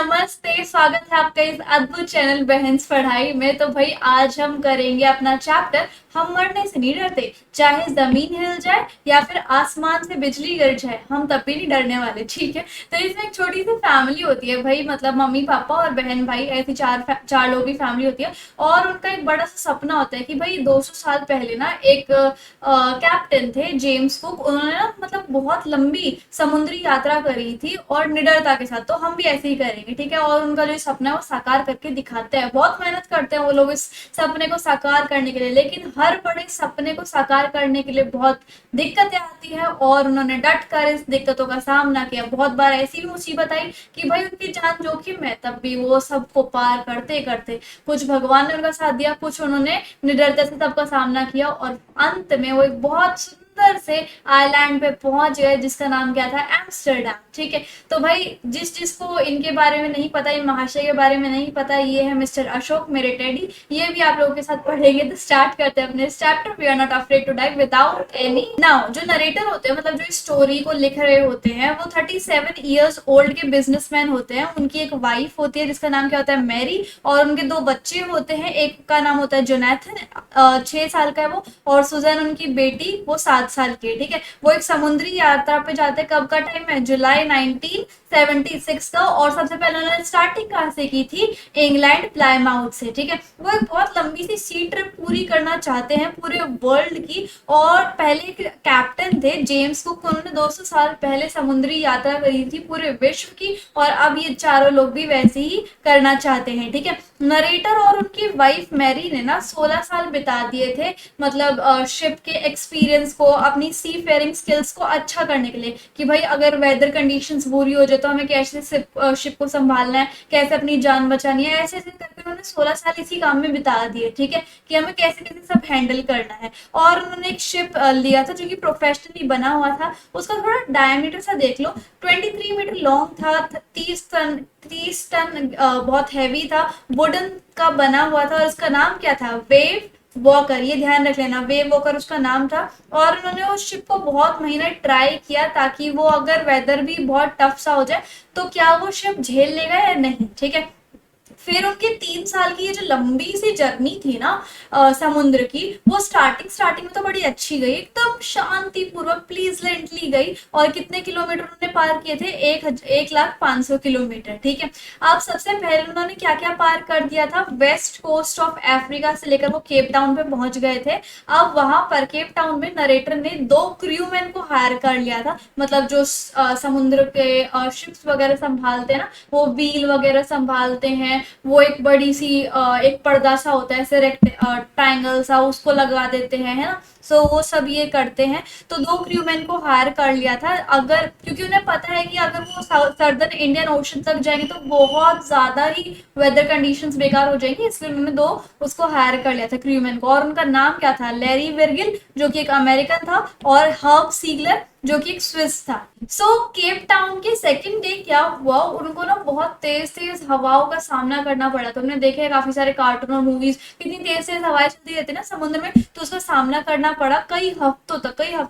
नमस्ते, स्वागत है आपका इस अद्भुत चैनल बहन्स पढ़ाई में। तो भाई आज हम करेंगे अपना चैप्टर हम मरने से नहीं डरते, चाहे जमीन हिल जाए या फिर आसमान से बिजली गिर जाए, हम तब भी नहीं डरने वाले। ठीक है। तो इसमें एक छोटी सी फैमिली होती है भाई, मतलब मम्मी पापा और बहन भाई, ऐसी चार लोगों की फैमिली होती है। और उनका एक बड़ा सा सपना होता है कि भाई 200 साल पहले ना एक कैप्टन थे जेम्स कुक, उन्होंने ना मतलब बहुत लंबी समुद्री यात्रा करी थी और निडरता के साथ। तो हम भी ऐसे ही करेंगे, ठीक है। और उनका जो सपना है वो साकार करके दिखाते हैं, बहुत मेहनत करते हैं वो लोग इस सपने को साकार करने के लिए। लेकिन हर बड़े सपने को साकार करने के लिए बहुत दिक्कतें आती है और उन्होंने डट कर इस दिक्कतों का सामना किया। बहुत बार ऐसी भी मुसीबत आई कि भाई उनकी जान जोखिम है, तब भी वो सबको पार करते करते कुछ भगवान ने उनका साथ दिया, कुछ उन्होंने निडरता से सबका सामना किया और अंत में वो एक बहुत सुंदर से आइलैंड पे पहुंच गए जिसका नाम क्या था, एम्स्टर्डम। ठीक है। तो भाई जिसको इनके बारे में नहीं पता, इन महाशय के बारे में नहीं पता, ये है मिस्टर अशोक, मेरे टेडी। ये भी आप लोगों के साथ पढ़ेंगे। तो स्टार्ट करते हैं अपने chapter. We are not afraid to die without any. Now जो नरेटर होते हैं, मतलब जो स्टोरी को लिख रहे होते हैं, वो 37 ईयर्स ओल्ड के बिजनेसमैन होते हैं। उनकी एक वाइफ होती है जिसका नाम क्या होता है, मैरी, और उनके दो बच्चे होते हैं। एक का नाम होता है जोनाथन, 6 साल का है वो, और सुजैन उनकी बेटी, वो 7 साल की है। ठीक है। वो एक समुद्री यात्रा पे जाते हैं। कब का टाइम है, जुलाई 1976 का। और सबसे पहले उन्होंने स्टार्टिंग कहाँ से की थी, इंग्लैंड प्लायमाउथ से। ठीक है। वो एक बहुत लंबी सी सी ट्रिप पूरी करना चाहते हैं पूरे वर्ल्ड की। और पहले कैप्टन थे जेम्स कुक, उन्होंने 200 साल पहले समुद्री यात्रा करी थी पूरे विश्व की। और अब ये चारों लोग भी वैसे ही करना चाहते हैं। ठीक है। नरेटर और उनकी वाइफ मैरी ने ना 16 साल बिता दिए थे, मतलब शिप के एक्सपीरियंस को, अपनी सी फेयरिंग स्किल्स को अच्छा करने के लिए, कि भाई अगर वेदर कंडीशंस बुरी हो जाए तो हमें कैसे शिप को संभालना है, कैसे अपनी जान बचानी है। ऐसे ऐसे करके उन्होंने 16 साल इसी काम में बिता दिए। ठीक है। कि हमें कैसे कैसे सब हैंडल करना है। और उन्होंने एक शिप लिया था जो कि प्रोफेशनली बना हुआ था। उसका थोड़ा डायमीटर सा देख लो, 23 मीटर लॉन्ग था, 30 टन बहुत हैवी था, वुडन का बना हुआ था। और उसका नाम क्या था, वेव वॉकर। ये ध्यान रख लेना, वेव वॉकर उसका नाम था। और उन्होंने उस शिप को बहुत महीने ट्राई किया ताकि वो अगर वेदर भी बहुत टफ सा हो जाए तो क्या वो शिप झेल लेगा या नहीं। ठीक है। फिर उनके 3 साल की ये जो लंबी सी जर्नी थी ना समुद्र की, वो स्टार्टिंग में तो बड़ी अच्छी गई, एकदम शांति पूर्वक प्लीजलेंटली गई। और कितने किलोमीटर उन्होंने पार किए थे, 1,05,000 किलोमीटर। ठीक है। अब सबसे पहले उन्होंने क्या क्या पार कर दिया था, वेस्ट कोस्ट ऑफ अफ्रीका से लेकर वो केप टाउन पे पहुंच गए थे। अब वहां पर केप टाउन में नरेटर ने 2 क्रूमैन को हायर कर लिया था, मतलब जो समुद्र के शिप्स वगैरह संभालते हैं ना, वो व्हील वगैरह संभालते हैं। वो एक बड़ी सी एक पर्दा सा होता है ऐसे ट्रायंगल सा, उसको लगा देते हैं, है ना। सो वो सब ये करते हैं। तो 2 क्रूमैन को हायर कर लिया था, अगर क्योंकि उन्हें पता है कि अगर वो सर्दर्न इंडियन ओशन तक जाएंगे तो बहुत ज्यादा ही वेदर कंडीशंस बेकार हो जाएंगी, इसलिए उन्होंने 2 उसको हायर कर लिया था क्रूमैन को। और उनका नाम क्या था, लैरी विर्गिल जो कि एक अमेरिकन था, और हर्ब सीगलर जो कि एक स्विस था। सो केप टाउन के सेकंड डे क्या हुआ, उनको ना बहुत तेज तेज हवाओं का सामना करना पड़ा। तो उन्होंने देखे काफी सारे कार्टून और मूवीज, कितनी तेज तेज हवाएं चलती रहती है ना समुद्र में, तो उसका सामना करना पड़ा कई हफ्तों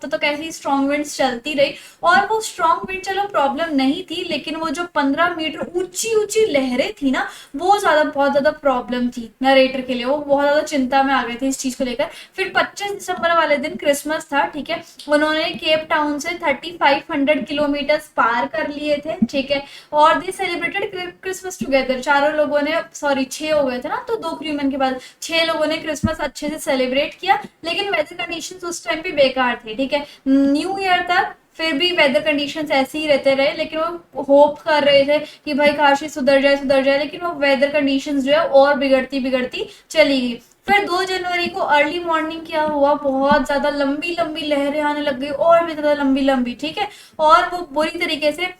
तक ऐसी स्ट्रॉन्ग विंड्स चलती रही। और वो स्ट्रॉन्ग विंड चलो प्रॉब्लम नहीं थी, लेकिन वो जो 15 मीटर ऊंची ऊंची लहरें थी ना, वो बहुत ज्यादा प्रॉब्लम थी नरेटर के लिए। वो बहुत ज्यादा चिंता में आ गए थे इस चीज को लेकर। फिर 25 दिसंबर वाले दिन क्रिसमस था। ठीक है। उन्होंने केप टाउन से 3500 किलोमीटर पार कर लिए थे। ठीक है। और दे सेलिब्रेटेड क्रिसमस टुगेदर। चारों लोगों ने, सॉरी 6 हो गए थे ना, तो 2 क्रूमैन के बाद 6 लोगों ने क्रिसमस अच्छे से सेलिब्रेट किया। लेकिन वेदर कंडीशंस उस टाइम पे बेकार थे। ठीक है। न्यू ईयर तक फिर भी वेदर कंडीशंस ऐसे ही रहते रहे, लेकिन वो होप कर रहे थे कि भाई काश ये सुधर जाए, लेकिन वो वेदर कंडीशंस जो है और बिगड़ती बिगड़ती चली गई। फिर 2 जनवरी को अर्ली मॉर्निंग क्या हुआ, बहुत ज्यादा लंबी लंबी लहरें आने लग गई, और भी ज्यादा लंबी लंबी। ठीक है। और वो बुरी तरीके से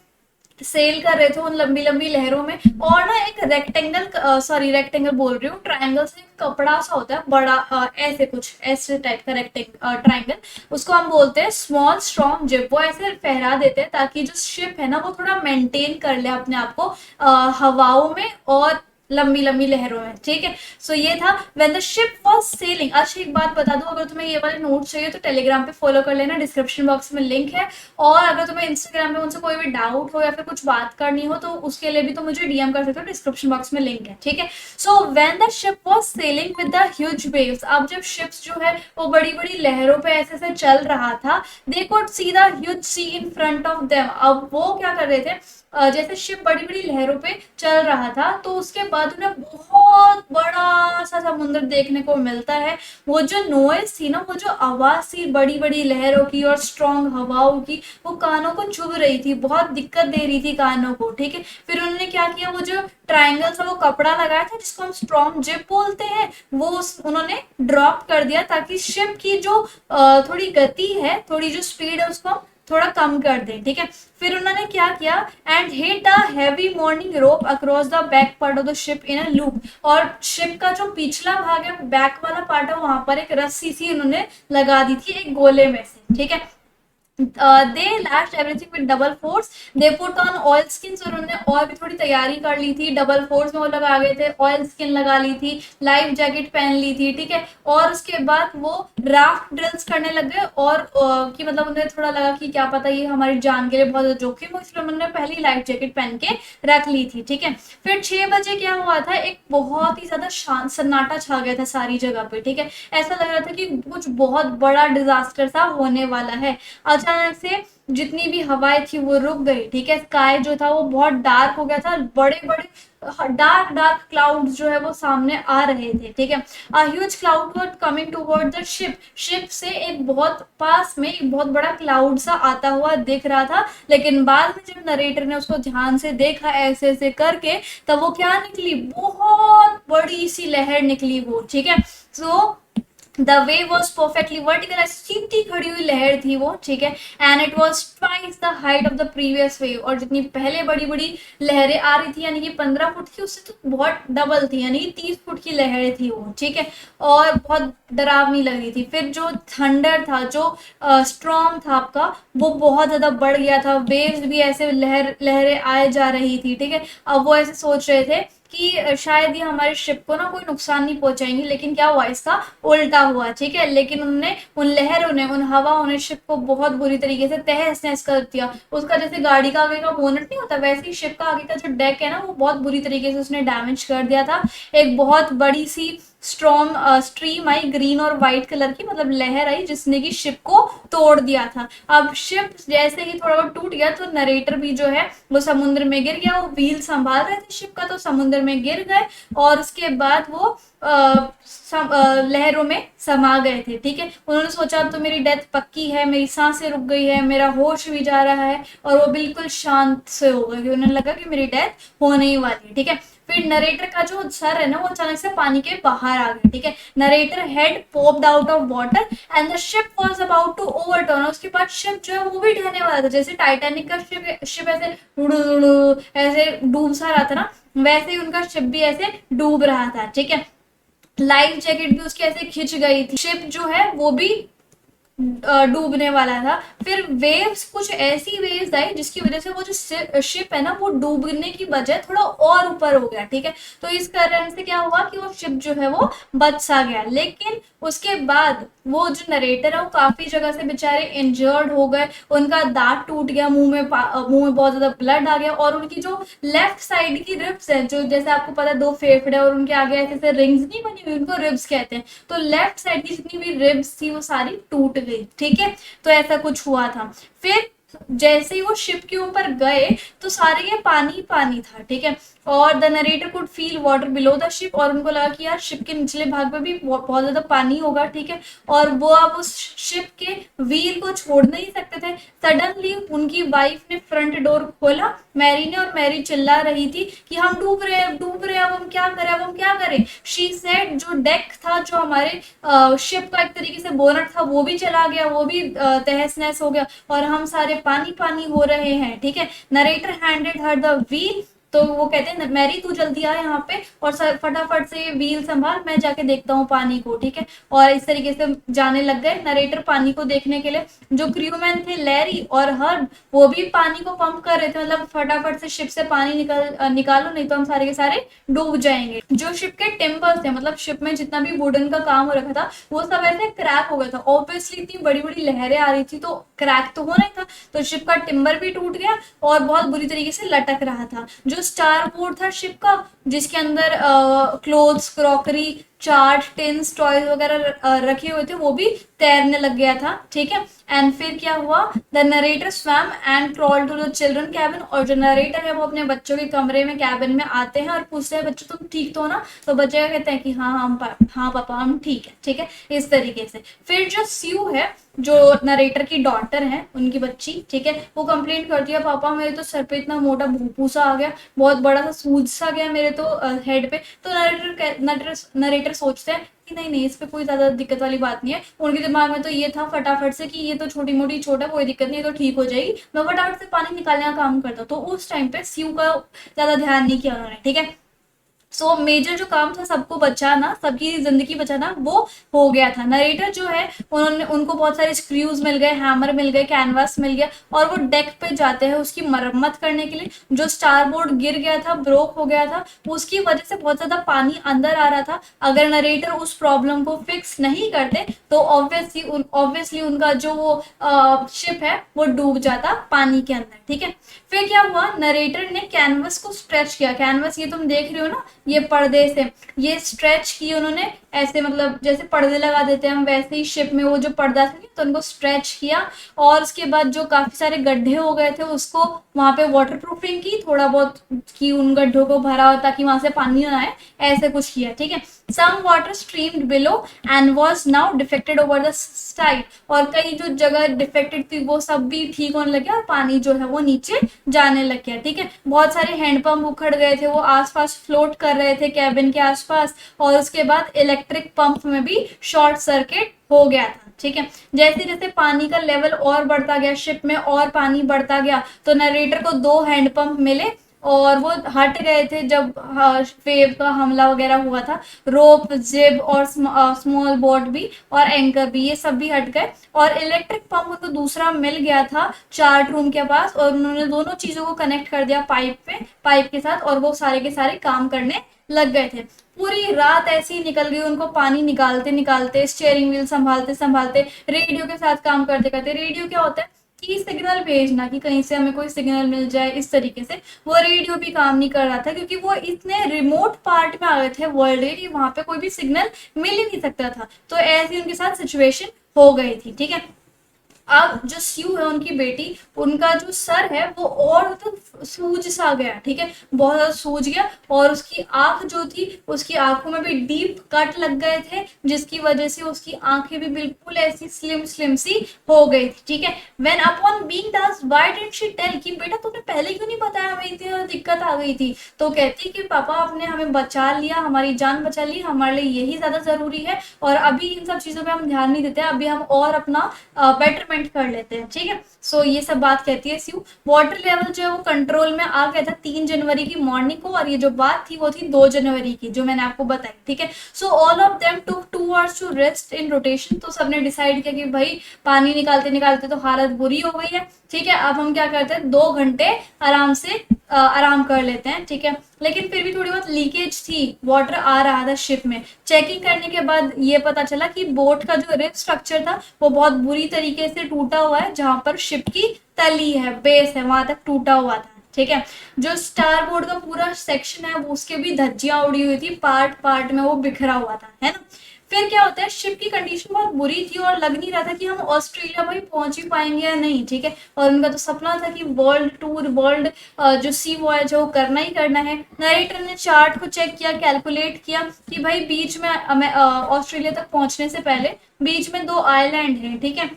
सेल कर रहे थे उन लंबी लंबी लहरों में। और ना एक रेक्टेंगल बोल रही हूँ, ट्रायंगल से कपड़ा सा होता है बड़ा, ऐसे कुछ ऐसे टाइप का ट्रायंगल, उसको हम बोलते हैं स्मॉल स्ट्रॉन्ग जिप। वो ऐसे फहरा देते हैं ताकि जो शिप है ना वो थोड़ा मेंटेन कर ले अपने आप को हवाओं में और लंबी लंबी लहरों में, ठीक है। सो ये था when the ship was selling. अच्छा एक बात बता दूं, अगर तुम्हें ये वाले नोट्स चाहिए तो टेलीग्राम पे फॉलो कर लेना, डिस्क्रिप्शन बॉक्स में लिंक है। और अगर तुम्हें इंस्टाग्राम पे मुझसे कोई भी डाउट हो या फिर कुछ बात करनी हो तो उसके लिए भी तो मुझे डीएम कर सकते हो, डिस्क्रिप्शन बॉक्स में लिंक है, ठीक है। So when the ship was selling with the huge waves, अब जब शिप्स जो है वो बड़ी बड़ी लहरों पे ऐसे ऐसे चल रहा था, they could see the huge sea in front of them. अब वो क्या कर रहे थे, जैसे शिप बड़ी बड़ी लहरों पे चल रहा था तो उसके बाद उन्हें बहुत बड़ा सा समुद्र देखने को मिलता है। वो जो नॉइज थी ना, वो जो आवाज थी बड़ी बड़ी लहरों की और स्ट्रॉन्ग हवाओं की, वो कानों को चुभ रही थी, बहुत दिक्कत दे रही थी कानों को, ठीक है। फिर उन्होंने क्या किया, वो जो ट्राइंगल सा वो कपड़ा लगाया था जिसको हम स्ट्रॉन्ग जिप बोलते हैं, वो उन्होंने ड्रॉप कर दिया ताकि शिप की जो थोड़ी गति है, थोड़ी जो स्पीड है उसको थोड़ा कम कर दें, ठीक है। फिर उन्होंने क्या किया, and hit a heavy morning rope across the back part of the ship in a loop. और शिप का जो पिछला भाग है, बैक वाला पार्ट है, वहां पर एक रस्सी सी उन्होंने लगा दी थी एक गोले में से, ठीक है। They lashed everything with double force, they put on oil skin. और उन्होंने और भी थोड़ी तैयारी कर ली थी, डबल फोर्स में वो लगा गए थे, ऑयल स्किन लगा ली थी, लाइफ जैकेट पहन ली थी, ठीक है। और उसके बाद वो राफ्ट ड्रिल्स करने लग गए, और कि मतलब उन्हें थोड़ा लगा कि क्या पता ये हमारी जान के लिए बहुत जोखिम हो, इसलिए उन्होंने पहली लाइफ जैकेट पहन के रख ली थी, ठीक है। फिर 6 बजे क्या हुआ था, एक बहुत ही ज्यादा शांत सन्नाटा छा गया था सारी जगह पे, ठीक है। ऐसा लग रहा था कि कुछ बहुत बड़ा डिजास्टर सा होने वाला है। अचानक से जितनी भी हवाएं थी वो रुक गई, ठीक है। स्काई जो था वो बहुत डार्क हो गया था, बड़े बड़े डार्क डार्क क्लाउड्स जो है वो सामने आ रहे थे, ठीक है। A huge cloud were coming toward the ship, ship से एक बहुत पास में एक बहुत बड़ा क्लाउड सा आता हुआ दिख रहा था। लेकिन बाद में जब नरेटर ने उसको ध्यान से देखा ऐसे ऐसे करके, तब वो क्या निकली, बहुत बड़ी सी लहर निकली वो, ठीक है। So the wave was perfectly vertical, ऐसी सीधी खड़ी हुई लहर थी वो, ठीक है। And it was twice the height of the previous wave, और जितनी पहले बड़ी बड़ी लहरें आ रही थी यानी कि 15 फुट की, उससे तो बहुत डबल थी, यानी कि 30 फुट की लहरें थी वो, ठीक है। और बहुत डरावनी लग रही थी। फिर जो थंडर था, जो स्ट्रॉम था आपका, वो बहुत ज्यादा बढ़ गया था, वेव्स भी ऐसे लहरें आए जा रही थी, ठीक है। अब वो ऐसे सोच रहे थे कि शायद ये हमारे शिप को ना कोई नुकसान नहीं पहुंचाएंगी, लेकिन क्या हुआ, इसका उल्टा हुआ, ठीक है। लेकिन उन्होंने उन लहरों ने, उन हवाओं ने शिप को बहुत बुरी तरीके से तहस नहस कर दिया। उसका जैसे गाड़ी का आगे का बोनट नहीं होता, वैसे ही शिप का आगे का जो डेक है ना, वो बहुत बुरी तरीके से उसने डैमेज कर दिया था। एक बहुत बड़ी सी स्ट्रॉन्ग स्ट्रीम आई, ग्रीन और व्हाइट कलर की, मतलब लहर आई जिसने की शिप को तोड़ दिया था। अब शिप जैसे ही थोड़ा बहुत टूट गया तो नरेटर भी जो है वो समुद्र में गिर गया। वो व्हील संभाल रहे थे शिप का तो समुद्र में गिर गए, और उसके बाद वो लहरों में समा गए थे, ठीक है। उन्होंने सोचा तो मेरी डेथ पक्की है, मेरी सांसें रुक गई है, मेरा होश भी जा रहा है, और वो बिल्कुल शांत से हो गए। उन्हें लगा कि मेरी डेथ होने ही वाली है, ठीक है। फिर नरेटर का जो सर है ना, वो अचानक से पानी के बाहर आ गया, ठीक है। Narrator head popped out of water and the ship was about to overturn. उसके बाद शिप जो है वो भी ढहने वाला था, जैसे टाइटैनिक का शिप ऐसे ऐसे डूब सा रहा था ना, वैसे ही उनका शिप भी ऐसे डूब रहा था, ठीक है। लाइफ जैकेट भी उसके ऐसे खिंच गई थी, शिप जो है वो भी डूबने वाला था। फिर वेव्स, कुछ ऐसी वेव्स आई जिसकी वजह से वो जो शिप है ना, वो डूबने की बजाय थोड़ा और ऊपर हो गया, ठीक है। तो इस कारण से क्या हुआ कि वो शिप जो है वो बच सा गया। लेकिन उसके बाद वो जो नरेटर है वो काफी जगह से बेचारे इंजर्ड हो गए, उनका दांत टूट गया, मुंह में बहुत ज्यादा ब्लड आ गया, और उनकी जो लेफ्ट साइड की रिब्स है, जो जैसे आपको पता है 2 फेफड़े और उनके आगे ऐसे ऐसे रिंग्स नहीं बनी हुई, उनको रिब्स कहते हैं। तो लेफ्ट साइड की जितनी भी रिब्स थी वो सारी टूट गई, ठीक है। तो ऐसा कुछ हुआ था। फिर जैसे ही वो शिप के ऊपर गए तो सारे ये पानी पानी था, ठीक है। और the narrator could feel water below the ship, और उनको लगा कि यार शिप के निचले भाग में भी बहुत ज्यादा पानी होगा, ठीक है। और वो अब उस शिप के व्हील को छोड़ नहीं सकते थे। सडनली उनकी वाइफ ने फ्रंट डोर खोला, मैरी ने, और मैरी चिल्ला रही थी कि हम डूब रहे हैं, डूब रहे हैं, अब हम क्या करें, अब हम क्या करें। शी सेड, जो डेक था, जो हमारे शिप का एक तरीके से बोनट था, वो भी चला गया, वो भी तहस नहस हो गया, और हम सारे पानी पानी हो रहे हैं, ठीक है। Narrator handed her the wheel तो वो कहते हैं मैरी तू जल्दी आ यहाँ पे और फटाफट से व्हील संभाल, मैं जाके देखता हूँ पानी को, ठीक है। और इस तरीके से जाने लग गए नरेटर पानी को देखने के लिए। जो क्रूमैन थे लैरी और हर्ब, वो भी पानी को पंप कर रहे थे, मतलब फटाफट से शिप से पानी निकालो नहीं तो हम सारे के सारे डूब जाएंगे। जो शिप के टिम्बर्स थे, मतलब शिप में जितना भी वुडन का काम हो रखा था वो सब ऐसे क्रैक हो गया था। ऑब्वियसली इतनी बड़ी बड़ी लहरें आ रही थी तो क्रैक तो होना ही था, तो शिप का टिम्बर भी टूट गया और बहुत बुरी तरीके से लटक रहा था। जो स्टार बोर्ड था शिप का, जिसके अंदर clothes, crockery, chart, tins, toys वगैरह रखे हुए थे, वो भी तैरने लग गया था, ठीक है। एंड फिर क्या हुआ, the narrator swam and crawl to the children cabin. और जो नरेटर है वो अपने बच्चों के कमरे में, कैबिन में आते हैं और पूछते हैं बच्चों तुम ठीक तो हो ना, तो बच्चे कहते हैं कि हाँ पापा हम ठीक है, ठीक है, इस तरीके से। फिर जो स्यू है, जो नरेटर की डॉटर है, उनकी बच्ची, ठीक है, वो कंप्लेंट करती है पापा मेरे तो सर पे इतना मोटा भूसा आ गया, बहुत बड़ा सा सूज सा गया मेरे तो हेड पे। तो नरेटर सोचते हैं कि नहीं नहीं, इस पे कोई ज्यादा दिक्कत वाली बात नहीं है। उनके दिमाग में तो ये था फटाफट से कि ये तो छोटी मोटी चोट है, कोई दिक्कत नहीं है, तो ठीक हो जाएगी, मैं फटाफट से पानी निकालने का काम करता हूँ। तो उस टाइम पे स्यू का ज्यादा ध्यान नहीं किया उन्होंने, ठीक है। सो मेजर जो काम था सबको बचाना, सबकी जिंदगी बचाना, वो हो गया था। नरेटर जो है उनको बहुत सारे स्क्रूज मिल गए, हैमर मिल गए, कैनवास मिल गया और वो डेक पे जाते हैं उसकी मरम्मत करने के लिए। जो स्टारबोर्ड गिर गया था, ब्रोक हो गया था, उसकी वजह से बहुत ज्यादा पानी अंदर आ रहा था। अगर नरेटर उस प्रॉब्लम को फिक्स नहीं करते तो ऑब्वियसली उनका जो वो शिप है वो डूब जाता पानी के अंदर, ठीक है। फिर क्या हुआ, नरेटर ने कैनवस को स्ट्रेच किया। कैनवस ये तुम देख रहे हो ना, ये पर्दे से ये स्ट्रेच की उन्होंने, ऐसे मतलब जैसे पर्दे लगा देते हैं हम, वैसे ही शिप में वो जो पर्दा था तो उनको स्ट्रेच किया। और उसके बाद जो काफी सारे गड्ढे हो गए थे उसको वहां पे वाटर प्रूफिंग की, थोड़ा बहुत की उन गड्ढों को भरा ताकि वहां से पानी ना आए, ऐसे कुछ किया, ठीक है। Some water streamed below and was now deflected over the side. और कई जो जगह डिफेक्टेड थी वो सब भी ठीक होने लगे और पानी जो है वो नीचे जाने लग गया, ठीक है। बहुत सारे हैंडपंप उखड़ गए थे, वो आसपास फ्लोट कर रहे थे कैबिन के आसपास। और उसके बाद इलेक्ट्रिक पंप में भी शॉर्ट सर्किट हो गया था, ठीक है। जैसे जैसे पानी का लेवल और बढ़ता गया, शिप में और पानी बढ़ता गया, तो नरेटर को 2 हैंडपंप मिले और वो हट गए थे जब वेव का हमला वगैरह हुआ था। रोप, जिब और स्मॉल बोट भी और एंकर भी, ये सब भी हट गए। और इलेक्ट्रिक पंप उनको दूसरा मिल गया था चार्ट रूम के पास, और उन्होंने दोनों चीजों को कनेक्ट कर दिया पाइप के साथ, और वो सारे के सारे काम करने लग गए थे। पूरी रात ऐसी निकल गई उनको पानी निकालते निकालते, स्टीयरिंग व्हील संभालते संभालते, रेडियो के साथ काम करते करते। रेडियो क्या होता है कि सिग्नल भेजना, कि कहीं से हमें कोई सिग्नल मिल जाए, इस तरीके से। वो रेडियो भी काम नहीं कर रहा था क्योंकि वो इतने रिमोट पार्ट में आ गए थे वर्ल्ड के कि वहां पे कोई भी सिग्नल मिल ही नहीं सकता था। तो ऐसी उनके साथ सिचुएशन हो गई थी, ठीक है। अब जो स्यू है उनकी बेटी, उनका जो सर है वो और तो सूज सा गया, ठीक है, बहुत ज्यादा सूज गया। और उसकी आंख जो थी, उसकी आंखों में भी डीप कट लग गए थे, जिसकी वजह से उसकी आंखें भी बिल्कुल ऐसी स्लिम स्लिम सी हो गई थी, ठीक है। When upon being asked why didn't she tell, कि बेटा तुमने पहले क्यों नहीं बताया, हमें इतनी दिक्कत आ गई थी। तो कहती कि पापा आपने हमें बचा लिया, हमारी जान बचा ली, हमारे लिए यही ज्यादा जरूरी है, और अभी इन सब चीजों पे हम ध्यान नहीं देते, अभी हम और अपना बेटरमेंट कर लेते हैं, ठीक है। सो ये सब बात कहती है स्यू। वाटर लेवल जो है वो कंट्रोल में आ गया था 3 जनवरी की मॉर्निंग को, और ये जो बात थी वो थी 2 जनवरी की, जो मैंने आपको बताई, ठीक है। So all of them took 2 hours to rest in rotation. तो सबने डिसाइड किया कि भाई पानी निकालते निकालते तो हालत बुरी हो गई है, ठीक है, अब हम क्या करते हैं 2 घंटे आराम से आराम कर लेते हैं, ठीक है। लेकिन फिर भी थोड़ी बहुत लीकेज थी, वाटर आ रहा था शिप में। चेकिंग करने के बाद ये पता चला कि बोट का जो रिब स्ट्रक्चर था वो बहुत बुरी तरीके से टूटा हुआ है, जहां पर शिप की तली है, बेस है, वहां तक टूटा हुआ था, ठीक है। जो स्टार बोर्ड का पूरा सेक्शन है वो उसके भी धज्जियां उड़ी हुई थी, पार्ट पार्ट में वो बिखरा हुआ था, है ना। फिर क्या होता है, शिप की कंडीशन बहुत बुरी थी और लग नहीं रहा था कि हम ऑस्ट्रेलिया भाई पहुंच ही पाएंगे या नहीं, ठीक है। और उनका तो सपना था कि वर्ल्ड टूर, वर्ल्ड जो सी वॉयज है वो करना ही करना है। नरेटर ने चार्ट को चेक किया, कैलकुलेट किया कि भाई बीच में ऑस्ट्रेलिया तक पहुंचने से पहले बीच में 2 आइलैंड हैं, ठीक है।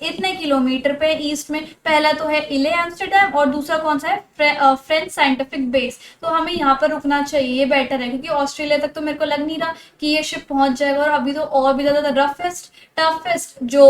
इतने किलोमीटर पे ईस्ट में। पहला तो है इले एम्स्टर्डम और दूसरा कौन सा है, फ्रेंच साइंटिफिक बेस। तो हमें यहाँ पर रुकना चाहिए, ये बेटर है, क्योंकि ऑस्ट्रेलिया तक तो मेरे को लग नहीं रहा कि ये शिप पहुंच जाएगा, और अभी तो और भी ज्यादा रफेस्ट टफेस्ट जो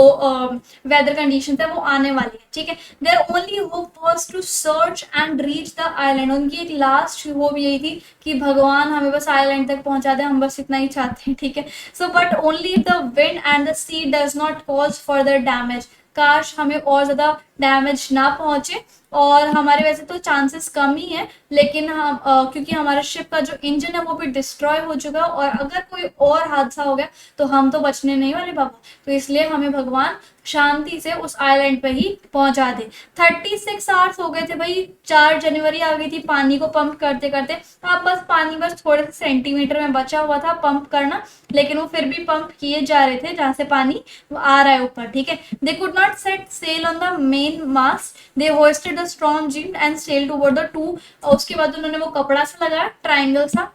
वेदर कंडीशन है वो आने वाली है। ठीक है, their only hope was to search and reach the island. उनकी एक लास्ट होप यही थी कि भगवान हमें बस आइलैंड तक पहुंचा दे, हम बस इतना ही चाहते हैं। ठीक है, so but only the wind and the sea does not cause further damage. काश हमें और ज्यादा डैमेज ना पहुंचे, और हमारे वैसे तो चांसेस कम ही है, लेकिन हम क्योंकि हमारे शिप का जो इंजन है वो भी डिस्ट्रॉय हो चुका है, और अगर कोई और हादसा हो गया तो हम तो बचने नहीं वाले बाबा। तो इसलिए हमें भगवान शांति से उस आइलैंड पे ही पहुंचा दे। 36 आवर्स हो गए थे भाई, 4 जनवरी आ गई थी पानी को पंप करते करते। अब बस पानी बस थोड़े से सेंटीमीटर में बचा हुआ था पंप करना, लेकिन वो फिर भी पंप किए जा रहे थे जहां से पानी आ रहा है ऊपर। ठीक है, they could not set sail on the main mast, they hoisted the strong jib and sail toward the two. उसके बाद उन्होंने वो कपड़ा सा लगाया ट्राइंगल सा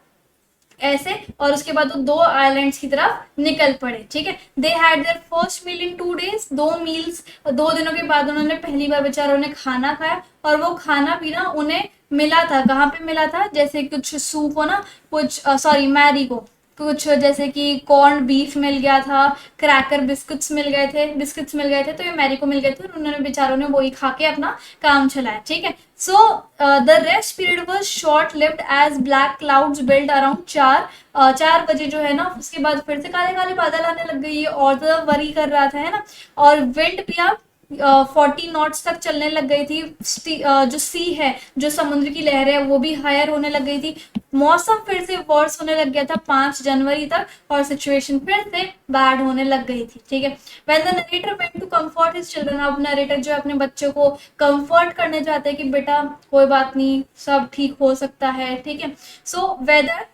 ऐसे, और उसके बाद वो 2 आइलैंड्स की तरफ निकल पड़े। ठीक है, they had their first meal in 2 days, 2 meals, 2 दिनों के बाद उन्होंने पहली बार बेचारों ने खाना खाया, और वो खाना पीना उन्हें मिला था, कहाँ पे मिला था, जैसे कुछ सूप हो ना, कुछ सॉरी मैरी को कुछ जैसे कि कॉर्न बीफ मिल गया था, क्रैकर बिस्किट्स मिल गए थे, तो ये मैरी को मिल गए थे, और उन्होंने बेचारों ने वही खा के अपना काम चलाया। ठीक है, so the rest period was short lived as black clouds build around 4 बजे जो है ना, उसके बाद फिर से काले काले बादल आने लग गई, और तो वरी कर रहा था, है ना। और विंड भी आप 40 नॉट्स तक चलने लग गई थी। जो सी है, जो समुद्र की लहरें है, वो भी हायर होने लग गई थी। मौसम फिर से वर्स होने लग गया था 5 जनवरी तक, और सिचुएशन फिर से बैड होने लग गई थी। ठीक है, when the narrator went to comfort his children, अब नरेटर जो है अपने बच्चों को कंफर्ट करने जाते हैं कि बेटा कोई बात नहीं, सब ठीक हो सकता है। ठीक है, सो वेदर,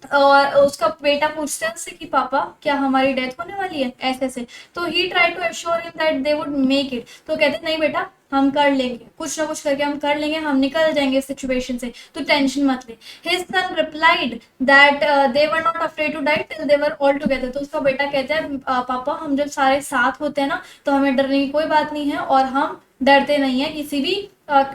और उसका बेटा पूछता है उससे कि पापा क्या हमारी डेथ होने वाली है, ऐसे ऐसे। तो he try to assure him that they would make it. तो कहते नहीं बेटा, हम कर लेंगे, कुछ ना कुछ करके हम कर लेंगे, हम निकल जाएंगे इस सिचुएशन से, तो टेंशन मत ले। His son replied that they were not afraid to die till they were all together. तो उसका बेटा कहता है पापा हम जब सारे साथ होते हैं ना, तो हमें डरने की कोई बात नहीं है, और हम डरते नहीं है किसी भी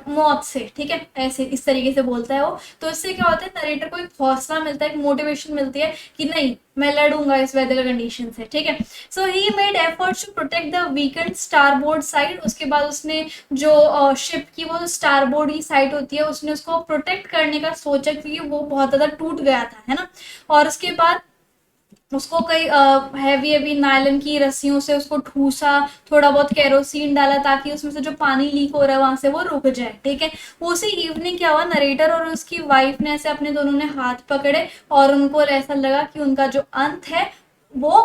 मौत से। ठीक है, ऐसे इस तरीके से बोलता है वो। तो इससे क्या होता है, नरेटर को एक हौसला मिलता है, एक मोटिवेशन मिलती है कि नहीं मैं लड़ूंगा इस वेदर कंडीशन से। ठीक है, so he made efforts to protect the weakened starboard side. उसके बाद उसने जो शिप की वो स्टारबोर्ड की साइड होती है, उसने उसको प्रोटेक्ट करने का सोचा, क्योंकि वो बहुत ज्यादा टूट गया था, है ना। और उसके बाद उसको कई हैवी हैवी नायलन की रस्सियों से उसको ठूसा, थोड़ा बहुत केरोसिन डाला, ताकि उसमें से जो पानी लीक हो रहा है वहां से वो रुक जाए। ठीक है, उसी इवनिंग क्या हुआ, नरेटर और उसकी वाइफ ने ऐसे अपने दोनों ने हाथ पकड़े, और उनको ऐसा लगा कि उनका जो अंत है वो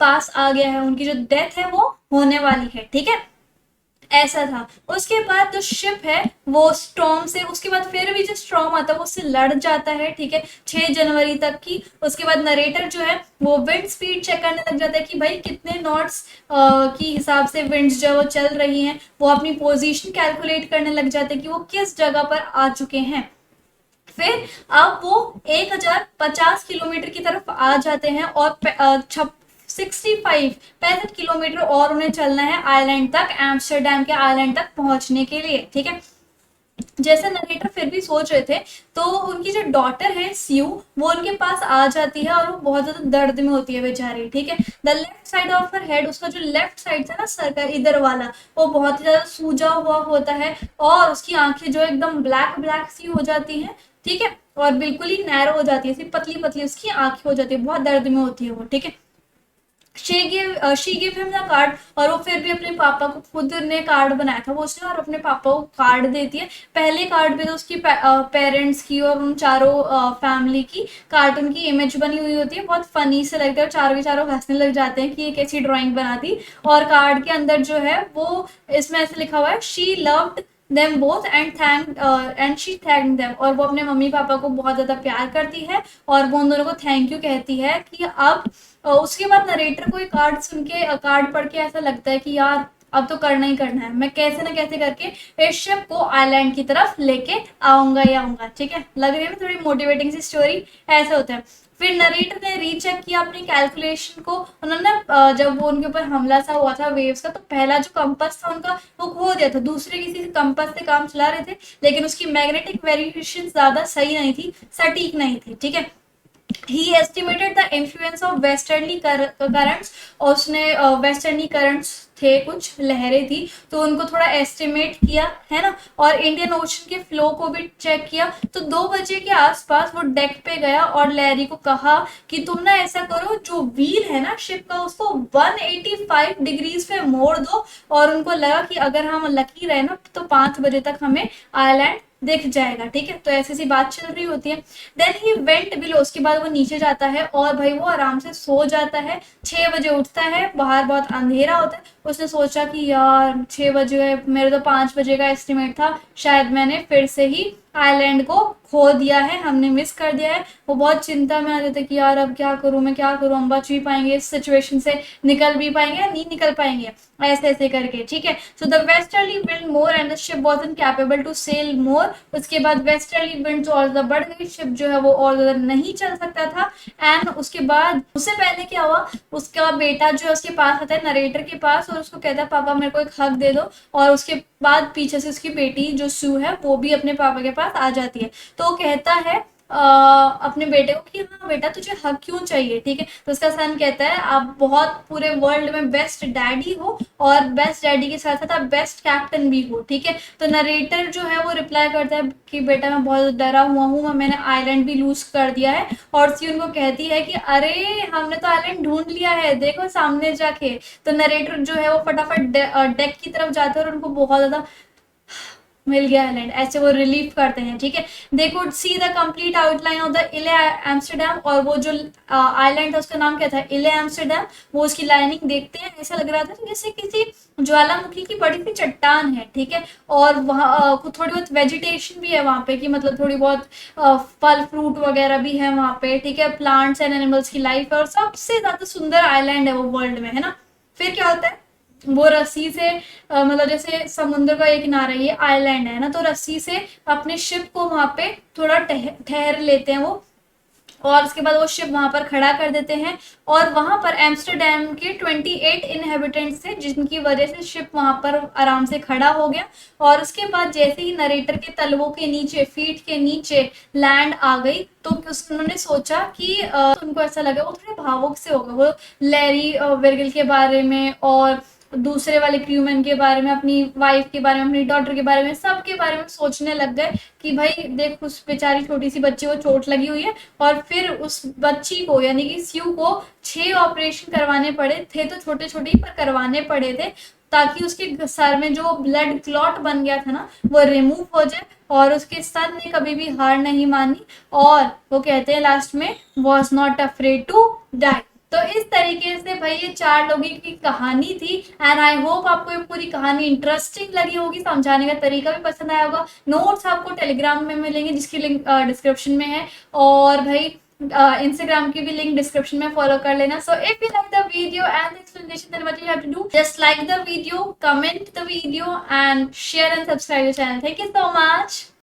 पास आ गया है, उनकी जो डेथ है वो होने वाली है। ठीक है, ऐसा था। उसके बाद जो शिप है वो स्टॉर्म से, उसके बाद फिर भी जो स्टॉर्म आता है वो उससे लड़ जाता है। ठीक है, 6 जनवरी तक की। उसके बाद नरेटर जो है वो विंड स्पीड चेक करने लग जाता है कि भाई कितने नॉट्स की हिसाब से विंड्स जो वो चल रही हैं, वो अपनी पोजीशन कैलकुलेट करने लग जाते हैं कि वो किस जगह पर आ चुके हैं। फिर अब वो 1050 किलोमीटर की तरफ आ जाते हैं, और 65 किलोमीटर और उन्हें चलना है आइलैंड तक, एम्स्टर्डम के आइलैंड तक पहुंचने के लिए। ठीक है, जैसे नरेटर फिर भी सोच रहे थे, तो उनकी जो डॉटर है स्यू, वो उनके पास आ जाती है, और वो बहुत ज्यादा दर्द में होती है बेचारी। ठीक है, the left side of her head, उसका जो लेफ्ट साइड था ना सर का इधर वाला, वो बहुत ही ज्यादा सूजा हुआ होता है, और उसकी आंखें जो एकदम ब्लैक ब्लैक सी हो जाती हैं। ठीक है, और बिल्कुल ही नैरो हो जाती है, पतली पतली उसकी आंखें हो जाती है, बहुत दर्द में होती है वो। ठीक है, she give him the card, और वो फिर भी अपने पापा को, खुद ने कार्ड बनाया था वो उसने, और अपने पापा को कार्ड देती है। पहले कार्ड पे तो उसकी पेरेंट्स की और उन चारों फैमिली की कार्टून की इमेज बनी हुई होती है, बहुत फनी से लगता है, चारों के चारों हंसने लग जाते हैं कि ये कैसी ड्राइंग बना दी। और कार्ड के अंदर जो है वो इसमें ऐसे लिखा हुआ है, she loved them both and she thank them, और वो अपने मम्मी पापा को बहुत ज्यादा प्यार करती है, और वो उन दोनों को थैंक यू कहती है कि अब उसके बाद नरेटर को कार्ड सुन के, कार्ड पढ़ के ऐसा लगता है कि यार अब तो करना ही करना है, मैं कैसे ना कैसे करके इस शिप को आइलैंड की तरफ लेके आऊंगा ही आऊंगा। ठीक है, लग रही है ना थोड़ी मोटिवेटिंग सी स्टोरी, ऐसे होता है। फिर नरेटर ने रीचेक किया अपनी कैलकुलेशन को, उन्होंने जब वो उनके ऊपर हमला सा हुआ था वेव्स का, तो पहला जो कंपास था उनका वो खो दिया था, दूसरे किसी कंपास से काम चला रहे थे, लेकिन उसकी मैग्नेटिक वेरिएशन ज्यादा सही नहीं थी, सटीक नहीं थी। ठीक है, he estimated the influence of westerly currents, और उसने वेस्टर्नी करंट्स थे, कुछ लहरें थी, तो उनको थोड़ा एस्टिमेट किया है ना, और इंडियन ओशन के फ्लो को भी चेक किया। तो 2 बजे के आसपास वो डेक पे गया और लैरी को कहा कि तुम ना ऐसा करो, जो व्हील है ना शिप का उसको 185 डिग्रीज पे मोड़ दो, और उनको लगा कि अगर हम लकी रहे ना तो 5 बजे तक हमें आइलैंड दिख जाएगा। ठीक है, तो ऐसी सी बात चल रही होती है। देन ही वेंट बिलो, उसके बाद वो नीचे जाता है और भाई वो आराम से सो जाता है। 6 बजे उठता है, बाहर बहुत अंधेरा होता है, उसने सोचा कि यार 6 बजे, मेरे तो 5 बजे का एस्टिमेट था, शायद मैंने फिर से ही आइलैंड को खो दिया है, हमने मिस कर दिया है। वो बहुत चिंता में आ जाते कि यार अब क्या करूं, मैं क्या करूं, हम बच भी पाएंगे इस सिचुएशन से, निकल भी पाएंगे या नहीं निकल पाएंगे, ऐसे ऐसे करके। ठीक है, so the westerly wind more and the ship wasn't capable to sail more. उसके बाद वेस्टर्ली विंड और ज्यादा बढ़ गई, शिप जो है वो और ज्यादा नहीं चल सकता था। एंड उसके बाद उससे पहले क्या हुआ, उसका बेटा जो है उसके पास आता है, नरेटर के पास, और उसको कहता है पापा मेरे को एक हक दे दो, और उसके बाद पीछे से उसकी बेटी जो सू है वो भी अपने पापा के पास आ जाती है। तो वो कहता है अपने बेटे को कि हाँ बेटा तुझे हक क्यों चाहिए। ठीक है, तो उसका सन कहता है आप बहुत पूरे वर्ल्ड में बेस्ट डैडी हो, और बेस्ट डैडी के साथ साथ आप बेस्ट कैप्टन भी हो। ठीक है, तो नरेटर जो है वो रिप्लाई करता है कि बेटा मैं बहुत डरा हुआ हूँ, मैंने आइलैंड भी लूज कर दिया है। और सी उनको कहती है कि अरे हमने तो आइलैंड ढूंढ लिया है, देखो सामने जाके। तो नरेटर जो है वो फटाफट डेक की तरफ जाते हैं और उनको बहुत ज्यादा मिल गया आइलैंड, ऐसे वो रिलीफ करते हैं। ठीक है, they could see the complete outline of the इले एम्स्टरडैम, और वो जो आइलैंड था उसका नाम क्या था, इले एम्स्टरडैम। वो उसकी लाइनिंग देखते हैं, ऐसा लग रहा था जैसे किसी ज्वालामुखी की बड़ी सी चट्टान है। ठीक है, और वहाँ थोड़ी बहुत वेजिटेशन भी है वहाँ पे, कि मतलब थोड़ी बहुत फल फ्रूट वगैरह भी है वहाँ पे। ठीक है, प्लांट्स एंड एनिमल्स की लाइफ है, और सबसे ज्यादा सुंदर आइलैंड है वो वर्ल्ड में, है ना। फिर क्या होता है, वो रस्सी से मतलब जैसे समुद्र का एक किनारा ये आइलैंड है ना, तो रस्सी से अपने शिप को वहां पे थोड़ा ठहर लेते हैं वो, और उसके बाद वो शिप वहां पर खड़ा कर देते हैं। और वहां पर एम्स्टरडैम के 28 इनहेबिटेंट्स थे, जिनकी वजह से शिप वहां पर आराम से खड़ा हो गया। और उसके बाद जैसे ही नरेटर के तलवों के नीचे, फीट के नीचे लैंड आ गई, तो उन्होंने सोचा कि उनको ऐसा लगा, वो थोड़े भावुक से हो गए, वो लैरी वेरगिल के बारे में और दूसरे वाले क्रूमैन के बारे में, अपनी वाइफ के बारे में, अपनी डॉटर के बारे में, सबके बारे में सोचने लग गए कि भाई देख उस बेचारी छोटी सी बच्ची को चोट लगी हुई है, और फिर उस बच्ची को यानी कि स्यू को 6 ऑपरेशन करवाने पड़े थे, तो छोटे छोटे ही पर करवाने पड़े थे, ताकि उसके सर में जो ब्लड क्लॉट बन गया था ना वो रिमूव हो जाए। और उसके सन ने कभी भी हार नहीं मानी, और वो कहते हैं लास्ट में, was not afraid to die. तो इस तरीके से भाई ये 4 लोगों की कहानी थी, एंड आई होप आपको ये पूरी कहानी इंटरेस्टिंग लगी होगी, समझाने का तरीका भी पसंद आया होगा। नोट्स आपको टेलीग्राम में मिलेंगे, जिसकी लिंक डिस्क्रिप्शन में है, और भाई इंस्टाग्राम की भी लिंक डिस्क्रिप्शन में फॉलो कर लेना। So if you like the video and the explanation, then what you have to do, just like the video, comment the video and share and subscribe the channel. Thank you so much.